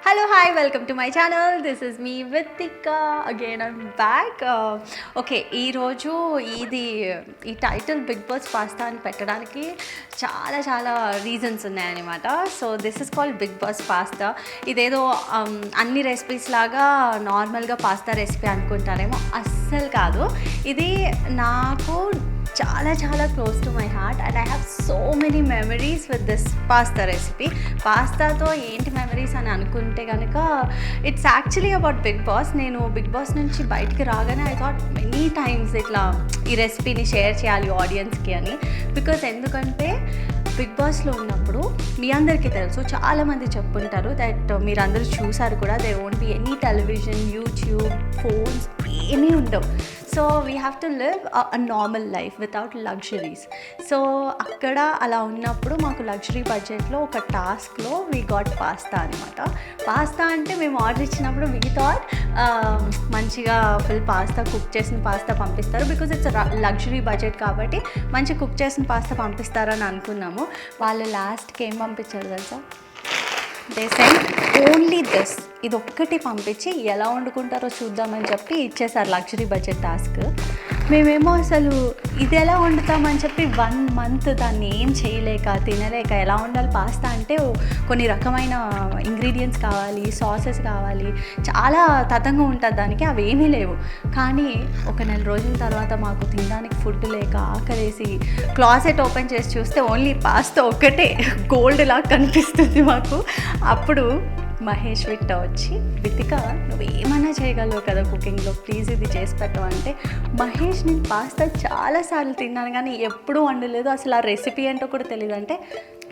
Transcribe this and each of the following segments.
Hello, hi, welcome to my channel. This is me, Vitika. Again, I'm back. Okay, ఈరోజు ఇది ఈ title big Boss pasta అని పెట్టడానికి చాలా రీజన్స్ ఉన్నాయన్నమాట. So this is called Bigg Boss pasta. ఇదేదో అన్ని రెసిపీస్ లాగా నార్మల్గా పాస్తా రెసిపీ అనుకుంటారేమో, అస్సలు కాదు. ఇది నాకు చాలా close to my heart and I have so many memories with this pasta recipe. పాస్తాతో ఏంటి మెమరీస్ అని అనుకుంటే కనుక it's actually about Bigg Boss. నేను బిగ్ బాస్ నుంచి బయటికి రాగానే ఐ థాట్ మెనీ టైమ్స్ ఇట్లా ఈ రెసిపీని షేర్ చేయాలి ఆడియన్స్కి అని. బికాజ్ ఎందుకంటే బిగ్ బాస్లో ఉన్నప్పుడు మీ అందరికీ తెలుసు, చాలామంది చెప్పుంటారు దట్ మీరందరూ చూసారు కూడా, there won't be any television, YouTube, phones ఏమీ ఉండవు. So we have to live a normal life without luxuries. So అక్కడ అలా ఉన్నప్పుడు మాకు లగ్జరీ బడ్జెట్లో ఒక టాస్క్లో వీ గాట్ పాస్తా అనమాట. పాస్తా అంటే మేము ఆర్డర్ ఇచ్చినప్పుడు వీ థాట్ మంచిగా ఫుల్ పాస్తా, కుక్ చేసిన పాస్తా పంపిస్తారు. బికాజ్ ఇట్స్ లగ్జరీ బడ్జెట్ కాబట్టి మంచి కుక్ చేసిన పాస్తా పంపిస్తారని అనుకున్నాము. వాళ్ళు లాస్ట్కి ఏం పంపించారు తెలుసా? దే సెండ్ ఓన్లీ దిస్, ఇది ఒక్కటి పంపించి ఎలా వండుకుంటారో చూద్దామని చెప్పి ఇచ్చేసారు లగ్జరీ బడ్జెట్ టాస్క్. మేమేమో అసలు ఇది ఎలా వండుతామని చెప్పి 1 month దాన్ని ఏం చేయలేక తినలేక, ఎలా వండాలి పాస్తా అంటే కొన్ని రకమైన ఇంగ్రీడియంట్స్ కావాలి, సాసెస్ కావాలి, చాలా తతంగా ఉంటుంది దానికి, అవి ఏమీ లేవు. కానీ ఒక 4 రోజుల తర్వాత మాకు తినడానికి ఫుడ్ లేక ఆకలేసి క్లాసెట్ ఓపెన్ చేసి చూస్తే ఓన్లీ పాస్తా ఒక్కటే గోల్డ్ లాగా కనిపిస్తుంది మాకు. అప్పుడు మహేష్ విట్ట వచ్చి, వితిక నువ్వేమైనా చేయగలవు కదా కుకింగ్లో, ప్లీజ్ ఇది చేసి పెట్టవు అంటే, మహేష్ నేను పాస్తా చాలాసార్లు తిన్నాను కానీ ఎప్పుడూ వండలేదు, అసలు ఆ రెసిపీ ఏంటో కూడా తెలియదు. అంటే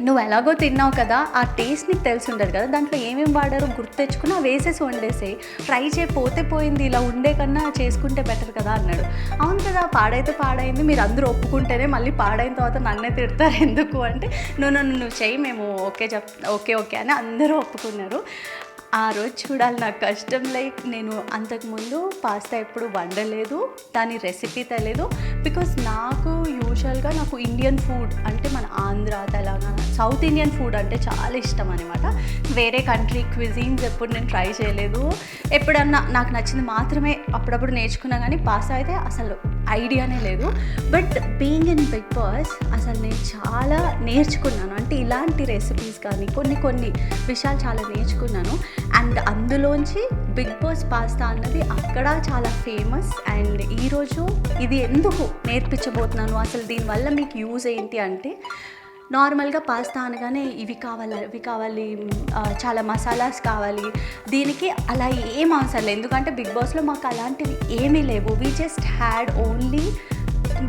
నువ్వు ఎలాగో తిన్నావు కదా, ఆ టేస్ట్ నీకు తెలిసి ఉండదు కదా, దాంట్లో ఏమేమి వాడారో గుర్తు తెచ్చుకుని వేసేసి వండేసేయి, ట్రై చేయపోతే పోయింది, ఇలా ఉండే కన్నా చేసుకుంటే బెటర్ కదా అన్నాడు. అవును కదా, పాడైతే పాడైంది, మీరు అందరూ ఒప్పుకుంటేనే మళ్ళీ పాడైన తర్వాత నన్నే తిడతారు ఎందుకు అంటే, నువ్వు చెయ్యి, మేము ఓకే అని అందరూ ఒప్పుకున్నారు. ఆ రోజు చూడాలి నా కష్టం. లైక్ నేను అంతకుముందు పాస్తా ఎప్పుడు వండలేదు, దాని రెసిపీ తెలియదు. బికాస్ నాకు యూజువల్గా నాకు ఇండియన్ ఫుడ్ అంటే మన Andhra, Telangana, south Indian food అంటే చాలా ఇష్టం అనమాట. వేరే కంట్రీ క్విజీన్స్ ఎప్పుడు నేను ట్రై చేయలేదు. ఎప్పుడన్నా నాకు నచ్చింది మాత్రమే అప్పుడప్పుడు నేర్చుకున్నా, కానీ పాస్తా అయితే అసలు ఐడియానే లేదు. But being in Bigg Boss అసలు నేను చాలా నేర్చుకున్నాను. అంటే ఇలాంటి రెసిపీస్ కానీ కొన్ని విషయాలు చాలా నేర్చుకున్నాను. అండ్ అందులోంచి బిగ్ బాస్ పాస్తా అన్నది అక్కడ చాలా ఫేమస్. అండ్ ఈరోజు ఇది ఎందుకు నేర్పించబోతున్నాను, అసలు దీనివల్ల మీకు యూజ్ ఏంటి అంటే, నార్మల్గా పాస్తా అనగానే ఇవి కావాలి, చాలా మసాలాస్ కావాలి, దీనికి అలా ఏం అవసరం లేదు. ఎందుకంటే బిగ్ బాస్లో మాకు అలాంటివి ఏమీ లేవు. We just had only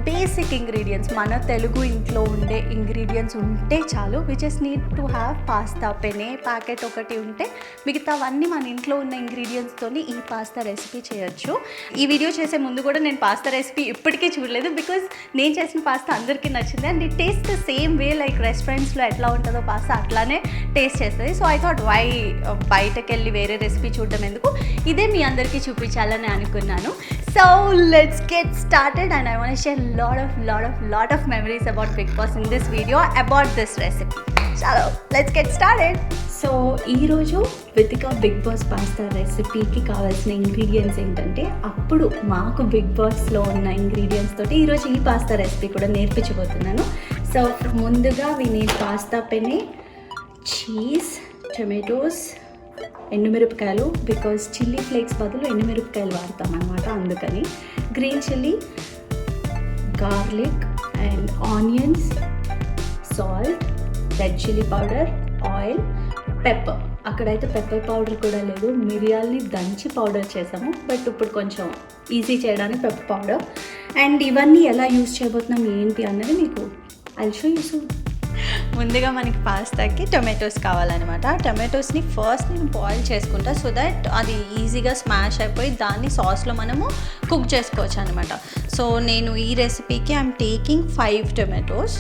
basic ingredients, మన తెలుగు ఇంట్లో ఉండే ఇంగ్రీడియంట్స్ ఉంటే చాలు. We just need to have pasta, penne packet ఒకటి ఉంటే మిగతావన్నీ మన ఇంట్లో ఉన్న ఇంగ్రీడియంట్స్తోని ఈ పాస్తా రెసిపీ చేయొచ్చు. ఈ వీడియో చేసే ముందు కూడా నేను పాస్తా రెసిపీ ఇప్పటికీ చూడలేదు, బికాజ్ నేను చేసిన పాస్తా అందరికీ నచ్చింది. And it taste the same way, like రెస్టారెంట్స్లో ఎట్లా ఉంటుందో పాస్తా అట్లానే టేస్ట్ చేస్తుంది. సో ఐ థాట్ వై బయటకు వెళ్ళి వేరే రెసిపీ చూడడం ఎందుకు, ఇదే మీ అందరికీ చూపించాలని అనుకున్నాను. So let's get started and I want to share lot of memories about Big Boss in this video about this recipe. Chalo, let's get started. So ఈరోజు వితిక బిగ్ బాస్ పాస్తా రెసిపీకి కావాల్సిన ఇంగ్రీడియంట్స్ ఏంటంటే, అప్పుడు మాకు బిగ్ బాస్లో ఉన్న ingredients తోటి ఈరోజు ఈ పాస్తా రెసిపీ కూడా నేర్పించబోతున్నాను. సో ముందుగా we need pasta penne, cheese, tomatoes, ఎండుమిరపకాయలు, బికాజ్ చిల్లీ ఫ్లేక్స్ బదులు ఎండుమిరపకాయలు వాడతాం అనమాట, అందుకని, green chilli, garlic and onions, salt, red chilli powder, oil, pepper. అక్కడైతే పెప్పర్ పౌడర్ కూడా లేదు, మిరియాల్ని దంచి పౌడర్ చేసాము, బట్ ఇప్పుడు కొంచెం ఈజీ చేయడానికి పెప్పర్ పౌడర్. అండ్ ఇవన్నీ ఎలా యూజ్ చేయబోతున్నాం ఏంటి అన్నది మీకు ఐ షో యూ సూన్. ముందుగా మనకి పాస్తాకి టొమాటోస్ కావాలన్నమాట. టొమాటోస్ని ఫస్ట్ నేను బాయిల్ చేసుకుంటా, సో దట్ అది ఈజీగా స్మాష్ అయిపోయి దాన్ని సాస్లో మనము కుక్ చేసుకోవచ్చు అనమాట. సో నేను ఈ రెసిపీకి ఐఎమ్ టేకింగ్ 5 టొమాటోస్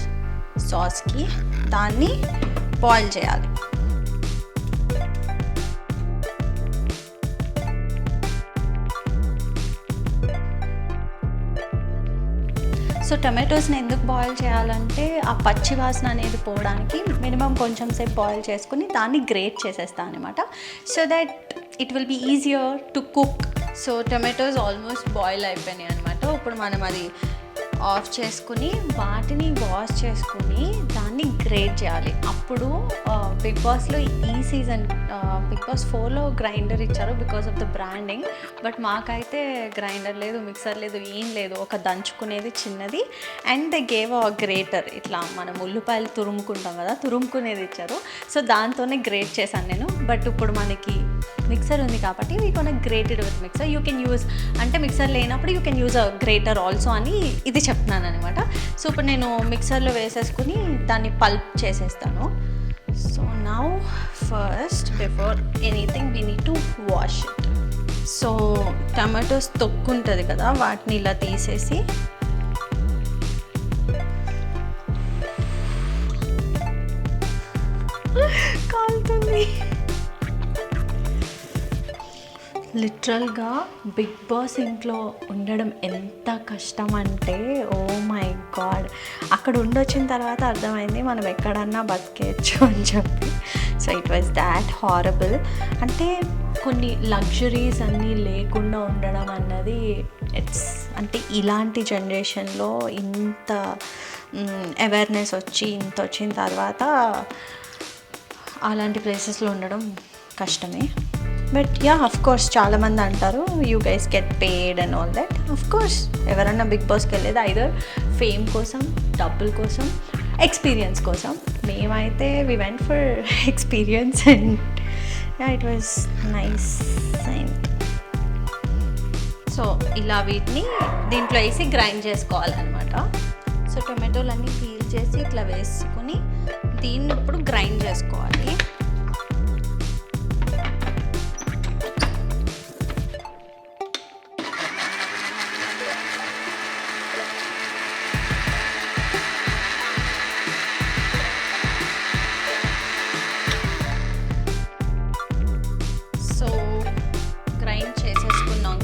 సాస్కి, దాన్ని బాయిల్ చేయాలి. సో టమాటోస్ని ఎందుకు బాయిల్ చేయాలంటే ఆ పచ్చి వాసన అనేది పోవడానికి మినిమం కొంచెం సేపు బాయిల్ చేసుకుని దాన్ని గ్రేట్ చేసేస్తాను అనమాట. So that it will be easier to cook. So tomatoes almost boil అయిపోయినాయి అనమాట. ఇప్పుడు మనం అది ఆఫ్ చేసుకుని వాటిని వాష్ చేసుకుని దాన్ని గ్రేట్ చేయాలి. అప్పుడు బిగ్ బాస్లో ఈ సీజన్ బిగ్ బాస్ 4లో గ్రైండర్ ఇచ్చారు because of the branding. But మాకైతే గ్రైండర్ లేదు, మిక్సర్ లేదు, ఏం లేదు. ఒక దంచుకునేది చిన్నది and they gave a greater. ఇట్లా మనం ఉల్లిపాయలు తురుముకుంటాం కదా, తురుముకునేది ఇచ్చారు. సో దాంతోనే గ్రేట్ చేశాను నేను. బట్ ఇప్పుడు మనకి మిక్సర్ ఉంది కాబట్టి వీ కొన grated with mixer. You can use, అంటే మిక్సర్ లేనప్పుడు you can use a greater also అని ఇది చెప్తున్నాను అనమాట. సో ఇప్పుడు నేను మిక్సర్లో వేసేసుకుని దాన్ని పల్ప్ చేసేస్తాను. So now first before anything we need to wash it. So tomatoes తొక్కు ఉంటుంది కదా, వాటిని ఇలా తీసేసి కాలుతుంది. లిటరల్గా బిగ్ బాస్ ఇంట్లో ఉండడం ఎంత కష్టం అంటే ఓ మై గాడ్. అక్కడ ఉండొచ్చిన తర్వాత అర్థమైంది మనం ఎక్కడన్నా బతికేయచ్చు అని చెప్పి. So it was that horrible. అంటే కొన్ని లగ్జరీస్ అన్నీ లేకుండా ఉండడం అన్నది ఇట్స్, అంటే ఇలాంటి జనరేషన్లో ఇంత అవేర్నెస్ వచ్చి ఇంత వచ్చిన తర్వాత అలాంటి ప్లేసెస్లో ఉండడం కష్టమే. బట్ యా, అఫ్ కోర్స్ చాలామంది అంటారు you guys get paid and all that. Of course ఎవరన్నా బిగ్ బాస్కి వెళ్ళేది ఐదర్ ఫేమ్ కోసం, డబ్బుల కోసం, ఎక్స్పీరియన్స్ కోసం. మేమైతే we went for experience and yeah it was nice. And so ఇలా వీటిని దీంట్లో వేసి గ్రైండ్ చేసుకోవాలన్నమాట. సో టొమాటోలన్నీ పీల్ చేసి ఇట్లా వేసుకుని దీన్ని ఇప్పుడు గ్రైండ్ చేసుకోవాలి.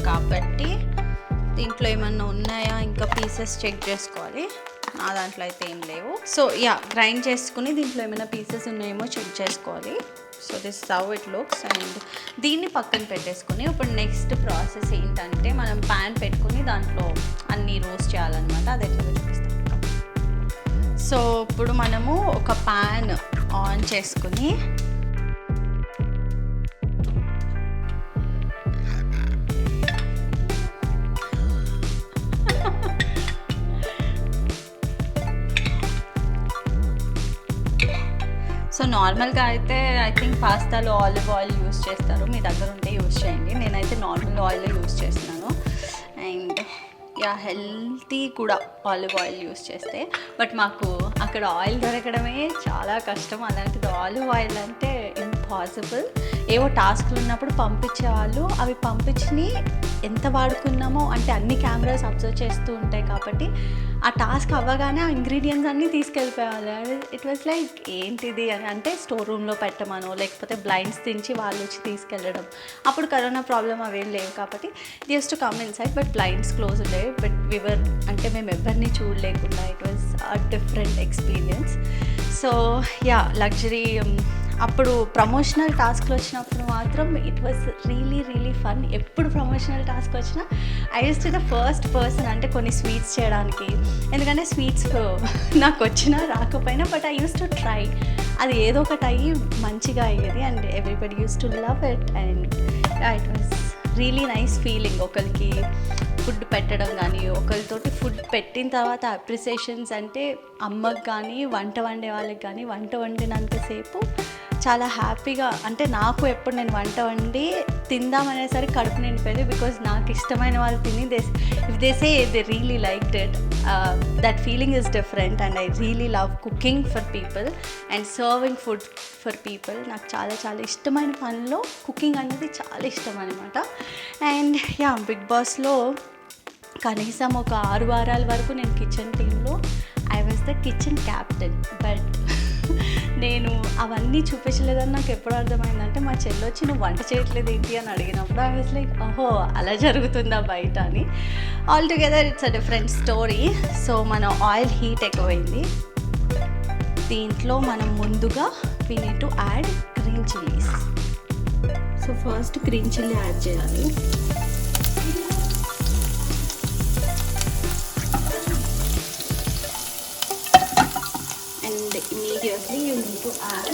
కాబట్టి దీంట్లో ఏమన్నా ఉన్నాయా ఇంకా పీసెస్ చెక్ చేసుకోవాలి. నా దాంట్లో అయితే ఏం లేవు. సో యా, గ్రైండ్ చేసుకుని దీంట్లో ఏమైనా పీసెస్ ఉన్నాయేమో చెక్ చేసుకోవాలి. So this how it looks. And దీన్ని పక్కన పెట్టేసుకుని ఇప్పుడు నెక్స్ట్ ప్రాసెస్ ఏంటంటే మనం ప్యాన్ పెట్టుకుని దాంట్లో అన్నీ రోస్ట్ చేయాలన్నమాట. అది ఎట్లా చూపిస్తాం. సో ఇప్పుడు మనము ఒక ప్యాన్ ఆన్ చేసుకుని సో నార్మల్గా అయితే ఐ థింక్ పాస్తాలో ఆలివ్ ఆయిల్ యూస్ చేస్తారు. మీ దగ్గర ఉంటే యూస్ చేయండి. నేనైతే నార్మల్ ఆయిల్ యూస్ చేస్తున్నాను. అండ్ యా, హెల్తీ కూడా ఆలివ్ ఆయిల్ యూస్ చేస్తే. బట్ మాకు అక్కడ ఆయిల్ దొరకడమే చాలా కష్టం. అలాంటిది ఆలివ్ ఆయిల్ అంటే ఇంపాసిబుల్. ఏవో టాస్క్లు ఉన్నప్పుడు పంపించేవాళ్ళు, అవి పంపించి ఎంత వాడుకున్నామో అంటే అన్ని కెమెరాస్ అబ్జర్వ్ చేస్తూ ఉంటాయి కాబట్టి ఆ టాస్క్ అవ్వగానే ఆ ఇంగ్రీడియంట్స్ అన్నీ తీసుకెళ్ళిపోవాలి. ఇట్ వాజ్ లైక్ ఏంటిది అని, అంటే స్టోర్ రూమ్లో పెట్టమనో లేకపోతే బ్లైండ్స్ దించి వాళ్ళు వచ్చి తీసుకెళ్ళడం. అప్పుడు కరోనా ప్రాబ్లం అవేం లేవు కాబట్టి just to come inside. But blinds close ఉండేవి. బట్ వివర్ అంటే మేము ఎవరిని చూడలేకుండా it was a different experience. So yeah, luxury. అప్పుడు ప్రమోషనల్ టాస్క్లు వచ్చినప్పుడు మాత్రం it was really really fun. ఎప్పుడు ప్రమోషనల్ టాస్క్ వచ్చినా I use to the first person అంటే కొన్ని స్వీట్స్ చేయడానికి. ఎందుకంటే స్వీట్స్ నాకు వచ్చినా రాకపోయినా but I use to try. అది ఏదో ఒకటి అయ్యి మంచిగా అయ్యేది and everybody use to love it. And it was really nice feeling. ఒకరికి ఫుడ్ పెట్టడం కానీ, ఒకరితోటి ఫుడ్ పెట్టిన తర్వాత అప్రిసియేషన్స్ అంటే అమ్మకి కానీ, వంట వండే వాళ్ళకి కానీ, వంట వండినంతసేపు చాలా హ్యాపీగా, అంటే నాకు ఎప్పుడు నేను వంట వండి తిందామనేసరికి కడుపు నిండిపోయేది. బికాజ్ నాకు ఇష్టమైన వాళ్ళు తిని if they say they really liked it, that feeling is different. And I really love cooking for people and serving food for people. నాకు చాలా చాలా ఇష్టమైన పనిలో కుకింగ్ అనేది చాలా ఇష్టం అనమాట. అండ్ యా, బిగ్ బాస్లో కనీసం ఒక 6 వారాల వరకు నేను కిచెన్ టీంలో I was the kitchen captain. But నేను అవన్నీ చూపించలేదని నాకు ఎప్పుడు అర్థమైందంటే మా చెల్లి వచ్చి నువ్వు వంట చేయట్లేదు ఏంటి అని అడిగినప్పుడు ఐ వాజ్ లైక్ ఓహో అలా జరుగుతుందా బయట అని. Altogether it's a different story. So మన ఆయిల్ హీట్ ఎక్కువైంది. దీంట్లో మనం ముందుగా we need to add green chillies. So first green chilli add చేయాలి. And immediately you need to add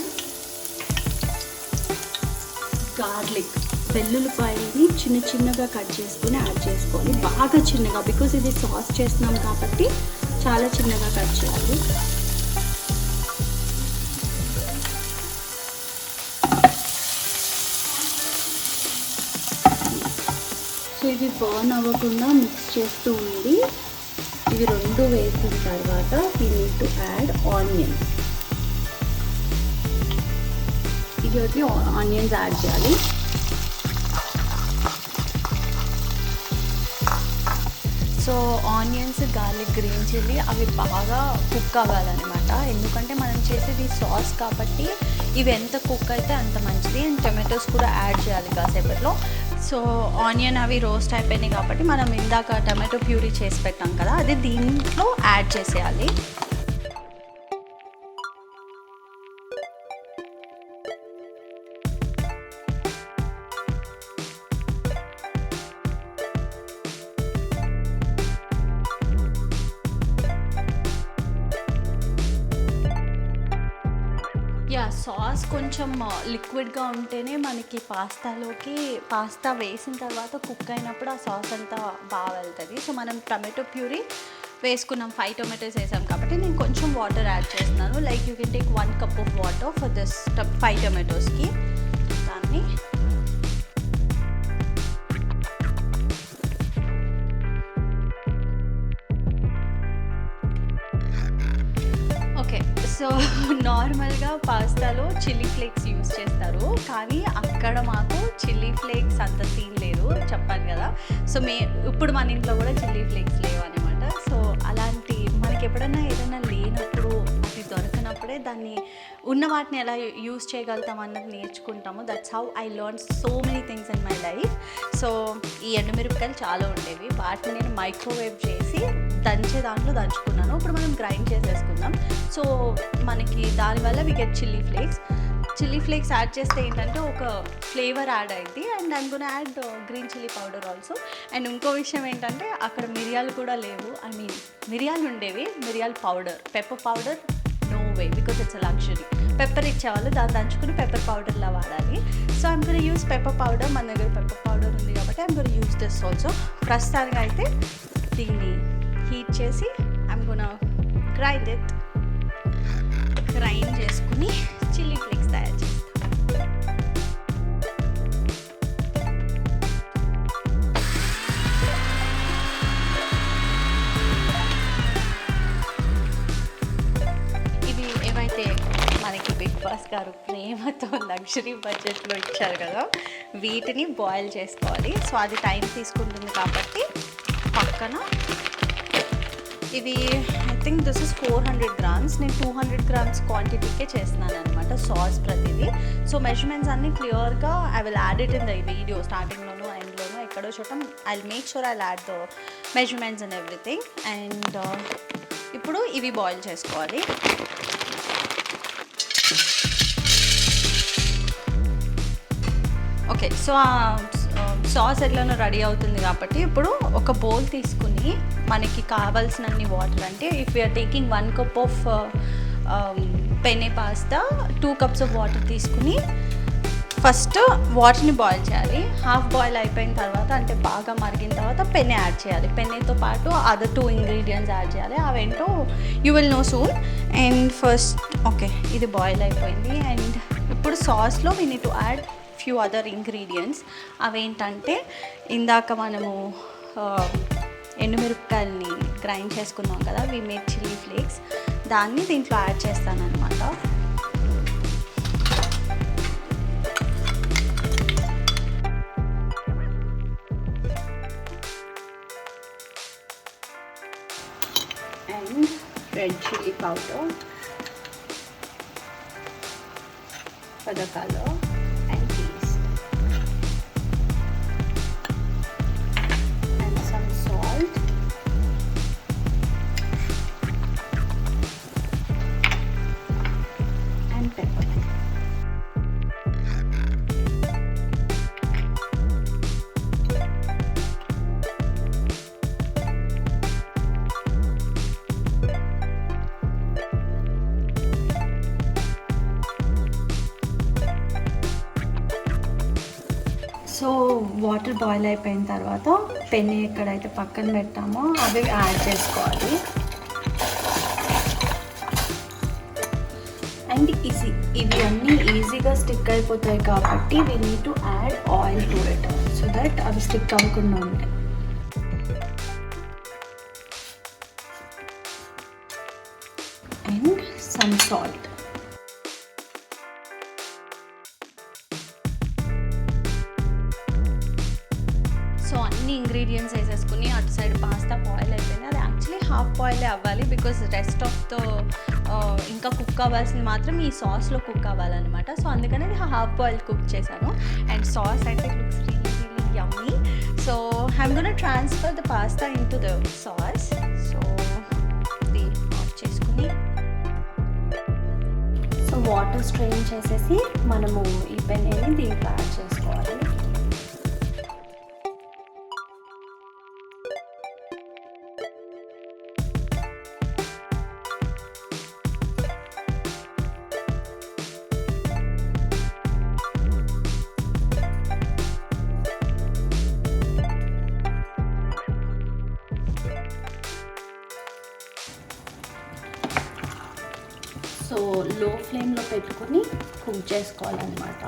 garlic. వెల్లుల్లిపాయని చిన్న చిన్నగా కట్ చేసుకుని యాడ్ చేసుకోవాలి, బాగా చిన్నగా, బికాజ్ ఇది సాస్ చేస్తున్నాం కాబట్టి చాలా చిన్నగా కట్ చేయాలి. సో ఇవి బర్న్ అవ్వకుండా మిక్స్ చేస్తూ ఉండి ఇవి రెండు వేసిన తర్వాత we need to add onions. ఇది ఆనియన్స్ యాడ్ చేయాలి. So onions, garlic, green chilli అవి బాగా కుక్ అవ్వాలన్నమాట. ఎందుకంటే మనం చేసేది సాస్ కాబట్టి ఇవి ఎంత కుక్ అయితే అంత మంచిది. అండ్ టొమాటోస్ కూడా యాడ్ చేయాలి కాసేపట్లో. సో ఆనియన్ అవి రోస్ట్ అయిపోయినాయి కాబట్టి మనం ఇందాక టమాటో ప్యూరీ చేసి పెట్టాం కదా, అది దీంట్లో యాడ్ చేసేయాలి. సాస్ కొంచెం లిక్విడ్గా ఉంటేనే మనకి పాస్తా వేసిన తర్వాత కుక్ అయినప్పుడు ఆ సాస్ అంతా బాగా వెళ్తుంది. సో మనం టమాటో ప్యూరీ వేసుకున్నాం, 5 టొమాటోస్ వేసాం కాబట్టి నేను కొంచెం వాటర్ యాడ్ చేస్తున్నాను. Like you can take 1 cup of water for this 5 టొమాటోస్కి. దాన్ని సో నార్మల్గా పాస్తాలో చిల్లీ ఫ్లేక్స్ యూస్ చేస్తారు, కానీ అక్కడ మాకు చిల్లీ ఫ్లేక్స్ అంత సీన్ లేదు, చెప్పాను కదా. సో ఇప్పుడు మన ఇంట్లో కూడా చిల్లీ ఫ్లేక్స్ లేవు అనమాట. సో అలాంటి మనకి ఎప్పుడైనా ఏదైనా లేనప్పుడు, అది దొరకనప్పుడే దాన్ని ఉన్న వాటిని ఎలా యూస్ చేయగలుగుతాం అన్నది నేర్చుకుంటాము. That's how I learn so many things in my life. So ఈ ఎండుమిరపకాయలు చాలా ఉండేవి, వాటిని నేను మైక్రోవేవ్ చేసి దంచే దాంట్లో దంచుకున్నాను. ఇప్పుడు మనం గ్రైండ్ చేసేసుకుందాం. సో మనకి దానివల్ల we get chilli flakes add చేస్తే ఏంటంటే ఒక ఫ్లేవర్ యాడ్ అయింది. And I'm gonna add green chilli powder also. And ఇంకో విషయం ఏంటంటే అక్కడ మిరియాలు కూడా లేవు, మిరియాలు ఉండేవి, మిరియాల powder, pepper powder no way, because it's a luxury. Pepper ఇచ్చేవాళ్ళు, దాన్ని దంచుకుని పెప్పర్ పౌడర్లా వాడాలి. So I'm gonna use pepper powder, మన దగ్గర పెప్పర్ పౌడర్ ఉంది కాబట్టి I'm gonna use this also. ప్రస్తుతానికి అయితే దీన్ని హీట్ చేసి ఐమ్ గోనా గ్రైండ్ చేసుకుని చిల్లీ ఫ్లేక్స్ తయారు చేస్తాం. ఇవి ఏవైతే మనకి బిగ్ బాస్ గారు ప్రేమతో లగ్జరీ బడ్జెట్లో ఇచ్చారు కదా, వీటిని బాయిల్ చేసుకోవాలి. సో అది టైం తీసుకుంటుంది కాబట్టి పక్కన ఇవి I think this is 400 grams. నేను 200 grams క్వాంటిటీకే చేస్తున్నాను అనమాట సాస్ ప్రతిదీ. సో మెజర్మెంట్స్ అన్నీ క్లియర్గా I will add it in the video, స్టార్టింగ్లోనూ ఎండ్లోనూ ఎక్కడో చూడటం. I will make sure I will add the measurements and everything. And ఇప్పుడు ఇవి బాయిల్ చేసుకోవాలి. ఓకే, సో సాస్ ఎట్లనో రెడీ అవుతుంది కాబట్టి ఇప్పుడు ఒక బౌల్ తీసుకుని మనకి కావాల్సినన్ని వాటర్, అంటే if you're taking 1 cup of penne pasta 2 cups of water తీసుకుని ఫస్ట్ వాటర్ని బాయిల్ చేయాలి. హాఫ్ బాయిల్ అయిపోయిన తర్వాత, అంటే బాగా మరిగిన తర్వాత పెన్నె యాడ్ చేయాలి. పెన్నెతో పాటు అదర్ 2 ingredients యాడ్ చేయాలి. అవేంటో you will know soon. And first okay, ఇది బాయిల్ అయిపోయింది. అండ్ ఇప్పుడు సాస్లో we need to add few other ingredients. అవేంటంటే ఇందాక మనము ఎండుమిరపకాయలని గ్రైండ్ చేసుకున్నాం కదా, వి మేడ్ చిల్లీ ఫ్లేక్స్, దాన్ని దీంట్లో యాడ్ చేస్తాను అనమాట. And red chilli powder, for the color and taste. And some salt. And pepper. So water boil అయిపోయిన తర్వాత పెన్ని ఎక్కడైతే పక్కన పెట్టామో అవి యాడ్ చేసుకోవాలి. అండ్ ఇవి అన్నీ ఈజీగా స్టిక్ అయిపోతాయి కాబట్టి we need to add oil to it so that అవి స్టిక్ అవ్వకుండా ఉంటాయి. And some salt. సో అన్ని ఇంగ్రీడియంట్స్ వేసేసుకుని అటు సైడ్ పాస్తా బాయిల్ అయిపోయింది. అది యాక్చువల్లీ హాఫ్ బాయిలే అవ్వాలి బికాస్ రెస్ట్ ఆఫ్ ద ఇంకా కుక్ అవ్వాల్సింది మాత్రం ఈ సాస్లో కుక్ అవ్వాలన్నమాట. సో అందుకని అది హాఫ్ బాయిల్ కుక్ చేశాను. అండ్ సాస్ అయితే it looks really really yummy. So I'm gonna transfer the pasta in to the sauce. So ఇది ఆఫ్ చేసుకుని సో వాటర్ స్ట్రెయిన్ చేసేసి మనము ఈ పెన్నీని దీంట్లో యాడ్ చేసుకోవాలి. సో లో ఫ్లేమ్లో పెట్టుకొని కుక్ చేసుకోవాలన్నమాట.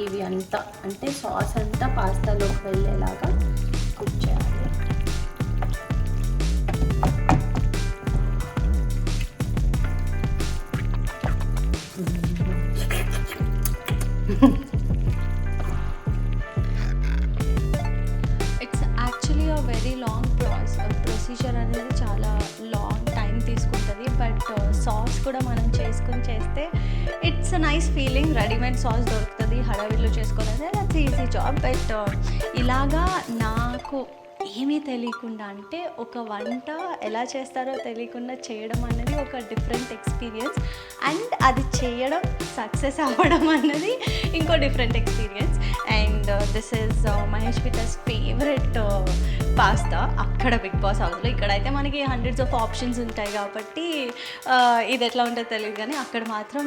ఇవి అంతా అంటే సాస్ అంతా పాస్తాలోకి వెళ్ళేలాగా కుక్ చేయాలి. It's actually a very long procedure అనేది చాలా లాంగ్ టైం తీసుకుంటుంది. బట్ సాస్ కూడా మనం చేసుకుని చేస్తే it's a nice feeling. Readymade sauce దొరుకుతుంది, హడావిడిలో చేసుకోవాలి, దట్స్ ఈజీ జాబ్. బట్ ఇలాగా నాకు ఏమీ తెలియకుండా అంటే ఒక వంట ఎలా చేస్తారో తెలియకుండా చేయడం అన్నది ఒక డిఫరెంట్ ఎక్స్పీరియన్స్. అండ్ అది చేయడం సక్సెస్ అవ్వడం అన్నది ఇంకో different experience. And this is Mahesh Vitta's favourite pasta అక్కడ బిగ్ బాస్ హౌస్లో. ఇక్కడైతే మనకి హండ్రెడ్స్ ఆఫ్ ఆప్షన్స్ ఉంటాయి కాబట్టి ఇది ఎట్లా ఉంటుందో తెలియదు, కానీ అక్కడ మాత్రం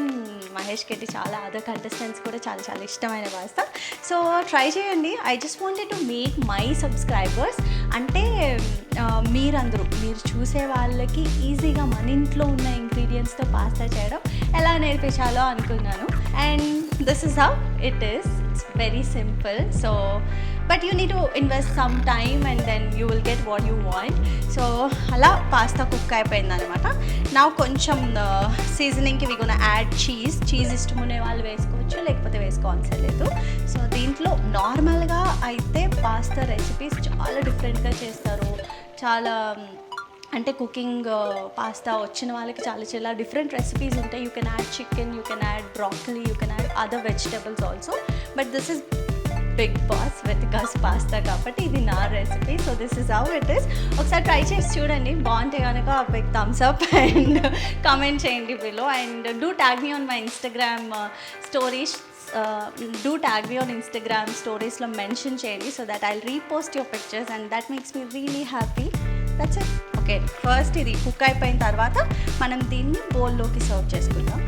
మహేష్కి చాలా అదర్ కంటెస్టెంట్స్ కూడా చాలా చాలా ఇష్టమైన పాస్తా. సో ట్రై చేయండి. I just wanted to make my subscribers అంటే మీరు చూసే వాళ్ళకి ఈజీగా మన ఇంట్లో ఉన్న ఇంగ్రీడియంట్స్తో పాస్తా చేయడం ఎలా నేర్పించాలో అనుకున్నాను. And this is how it is. It's very simple. So but you need to invest some time and then you will get what you want. So అలా పాస్తా కుక్ అయిపోయింది అనమాట. నా కొంచెం సీజనింగ్కి వి గోనా యాడ్ చీజ్ ఇష్టం ఉండే వాళ్ళు వేసుకోవచ్చు, లేకపోతే వేసుకోవాల్సిన లేదు. సో దీంట్లో నార్మల్గా అయితే పాస్తా రెసిపీస్ చాలా డిఫరెంట్గా చేస్తారు. చాలా అంటే కుకింగ్ పాస్తా వచ్చిన వాళ్ళకి చాలా చాలా డిఫరెంట్ రెసిపీస్ ఉంటాయి. You can add chicken, you can add broccoli, you can add other vegetables also. But this is Bigg Boss Vitta's pasta కాబట్టి ఇది నా recipe. So this is how it is. ఒకసారి try చేసి చూడండి, బాగుంటే కనుక big thumbs up and comment చేయండి below. And do tag me on my Instagram stories. Do tag me on Instagram స్టోరీస్లో మెన్షన్ చేయండి so that I will repost your pictures and that makes me really happy. That's it. Okay, first ఇది cook అయిపోయిన తర్వాత మనం దీన్ని బౌల్లోకి serve చేసుకుందాం.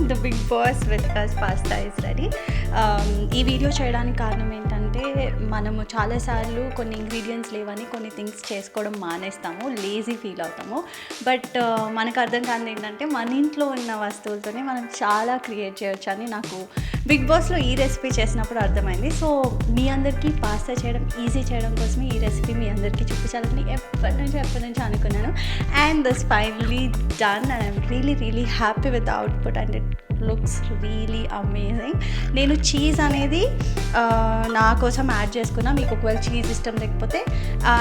The Bigg Boss with us pasta is ready. ఈ వీడియో చేయడానికి కారణం ఏంటంటే మనము చాలాసార్లు కొన్ని ఇంగ్రీడియంట్స్ లేవని కొన్ని థింగ్స్ చేసుకోవడం మానేస్తాము, లేజీ ఫీల్ అవుతాము. బట్ మనకు అర్థం కానిది ఏంటంటే మన ఇంట్లో ఉన్న వస్తువులతోనే మనం చాలా క్రియేట్ చేయొచ్చు అని నాకు బిగ్ బాస్లో ఈ రెసిపీ చేసినప్పుడు అర్థమైంది. సో మీ అందరికీ పాస్తా చేయడం ఈజీ చేయడం కోసమే ఈ రెసిపీ మీ అందరికీ చూపించాలని ఎప్పటి నుంచి అనుకున్నాను. And this finally done and I'm really happy with the output and it looks really amazing. నేను చీజ్ అనేది నా కోసం యాడ్ చేసుకున్నా. మీకు ఒకవేళ చీజ్ ఇష్టం లేకపోతే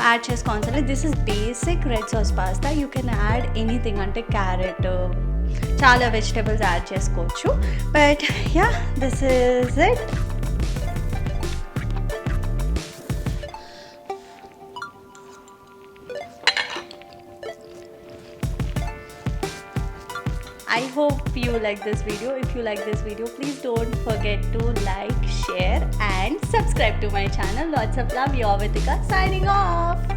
యాడ్ చేసుకోవాల్సి. This is basic red sauce pasta. You can add anything, అంటే క్యారెట్, చాలా వెజిటేబుల్స్ యాడ్ చేసుకోవచ్చు. But yeah, this is it. I hope you like this video. If you like this video, please don't forget to like, share and subscribe to my channel. Lots of love. Your Vitika signing off.